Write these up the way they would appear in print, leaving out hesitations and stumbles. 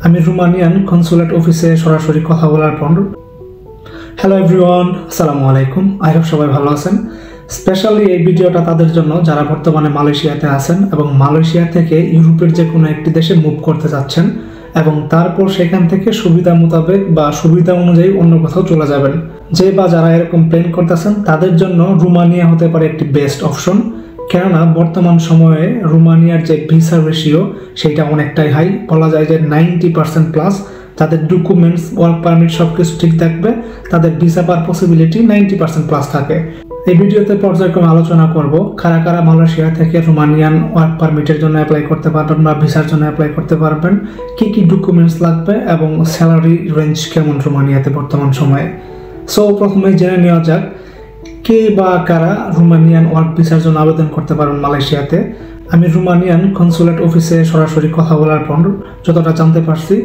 আমি Romanian consulate অফিসে সরাসরি কথা বলার পর হ্যালো এভরিওয়ান, আসসালামু আলাইকুম। আই হোপ সবাই ভালো আছেন। স্পেশালি এই ভিডিওটা তাদের জন্য যারা বর্তমানে মালয়েশিয়াতে আছেন এবং মালয়েশিয়া থেকে ইউরোপের যে কোনো একটি দেশে মুভ করতে যাচ্ছেন এবং তারপর সেখান থেকে সুবিধা মোতাবেক বা সুবিধা অনুযায়ী অন্য কোথাও চলে যাবেন। যে বা যারা এরকম প্ল্যান করতেছেন তাদের জন্য রোমানিয়া হতে পারে একটি বেস্ট অপশন। কেননা বর্তমান সময়ে রোমানিয়ার যে ভিসা রেশিও সেটা অনেকটাই হাই, বলা যায় যে 90% প্লাস। তাদের ডকুমেন্টস, ওয়ার্ক পারমিট সব কিছু ঠিক থাকবে, তাদের ভিসা পাওয়ার পসিবিলিটি 90% প্লাস থাকে। এই ভিডিওতে পর্যায়ক্রমে আলোচনা করব কারা কারা মালয়েশিয়া থেকে রোমানিয়ান ওয়ার্ক পারমিটের জন্য অ্যাপ্লাই করতে পারবেন বা ভিসার জন্য অ্যাপ্লাই করতে পারবেন, কি কি ডকুমেন্টস লাগবে এবং স্যালারি রেঞ্জ কেমন রোমানিয়াতে বর্তমান সময়ে। সো প্রথমে জেনে নেওয়া যাক কে বা কারা রোমানিয়ান ওয়ার্ক ভিসার জন্য আবেদন করতে পারবেন মালয়েশিয়াতে। আমি রোমানিয়ান কনসুলেট অফিসে সরাসরি কথা বলার পর যতটা জানতে পারছি,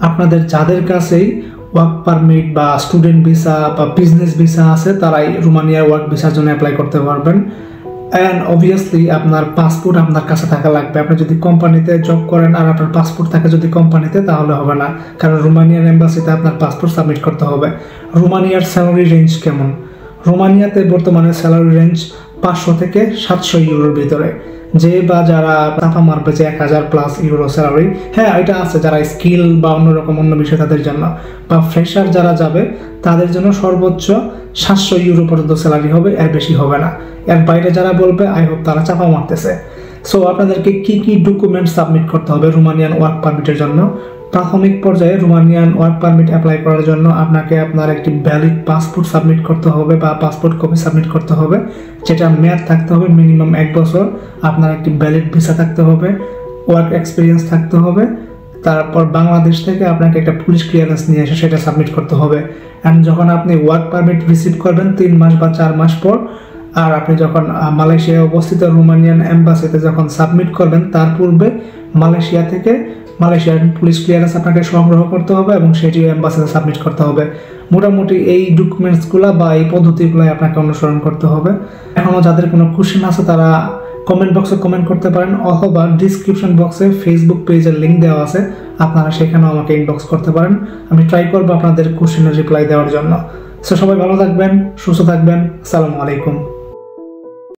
আপনাদের যাদের কাছেই ওয়ার্ক পারমিট বা স্টুডেন্ট ভিসা বা বিজনেস ভিসা আছে তারাই রোমানিয়ার ওয়ার্ক ভিসার জন্য অ্যাপ্লাই করতে পারবেন। অ্যান্ড অবভিয়াসলি আপনার পাসপোর্ট আপনার কাছে থাকা লাগবে। আপনি যদি কোম্পানিতে জব করেন আর আপনার পাসপোর্ট থাকে যদি কোম্পানিতে, তাহলে হবে না, কারণ রোমানিয়ান এম্বাসিতে আপনার পাসপোর্ট সাবমিট করতে হবে। রোমানিয়ার স্যালারি রেঞ্জ কেমন? রোমানিয়াতে বর্তমানে স্যালারি রেঞ্জ 500 থেকে 700 ইউরোর ভিতরে। যে বা যারা টাকা মারবে যে 1000 প্লাস ইউরো স্যালারি, হ্যাঁ এটা আছে যারা স্কিল বা অন্যরকম অন্য বিষয় তাদের জন্য, বা ফ্রেশার যারা যাবে তাদের জন্য সর্বোচ্চ 700 ইউরো পর্যন্ত স্যালারি হবে, এর বেশি হবে না। এর বাইরে যারা বলবে আই হোপ তারা চাপা মারতেছে। সো আপনাদেরকে কি কি ডকুমেন্ট সাবমিট করতে হবে রোমানিয়ান ওয়ার্ক পারমিটের জন্য? প্রাথমিক পর্যায়ে রোমানিয়ান ওয়ার্ক পারমিট অ্যাপ্লাই করার জন্য আপনাকে আপনার একটি ভ্যালিড পাসপোর্ট সাবমিট করতে হবে বা পাসপোর্ট কপি সাবমিট করতে হবে, যেটা মেয়াদ থাকতে হবে মিনিমাম 1 বছর। আপনার একটি ভ্যালিড ভিসা থাকতে হবে, ওয়ার্ক এক্সপিরিয়েন্স থাকতে হবে। তারপর বাংলাদেশ থেকে আপনাকে একটা পুলিশ ক্লিয়ারেন্স নিয়ে এসে সেটা সাবমিট করতে হবে। অ্যান্ড যখন আপনি ওয়ার্ক পারমিট রিসিভ করবেন 3 মাস বা 4 মাস পর, আর আপনি যখন মালয়েশিয়ায় অবস্থিত রোমানিয়ান এম্বাসিতে যখন সাবমিট করবেন তার পূর্বে মালয়েশিয়া থেকে মালয়েশিয়ার পুলিশ ক্লিয়ারেন্স আপনাকে সংগ্রহ করতে হবে এবং সেটিও এম্বাসিতে সাবমিট করতে হবে। মোটামুটি এই ডকুমেন্টসগুলো বা এই পদ্ধতিগুলোই আপনাকে অনুসরণ করতে হবে। এখনও যাদের কোনো কোশ্চেন আছে তারা কমেন্ট বক্সে কমেন্ট করতে পারেন, অথবা ডিসক্রিপশন বক্সে ফেসবুক পেজের লিঙ্ক দেওয়া আছে, আপনারা সেখানেও আমাকে ইনবক্স করতে পারেন। আমি ট্রাই করবো আপনাদের কোশ্চেনের রিপ্লাই দেওয়ার জন্য। সো সবাই ভালো থাকবেন, সুস্থ থাকবেন। আসসালামু আলাইকুম।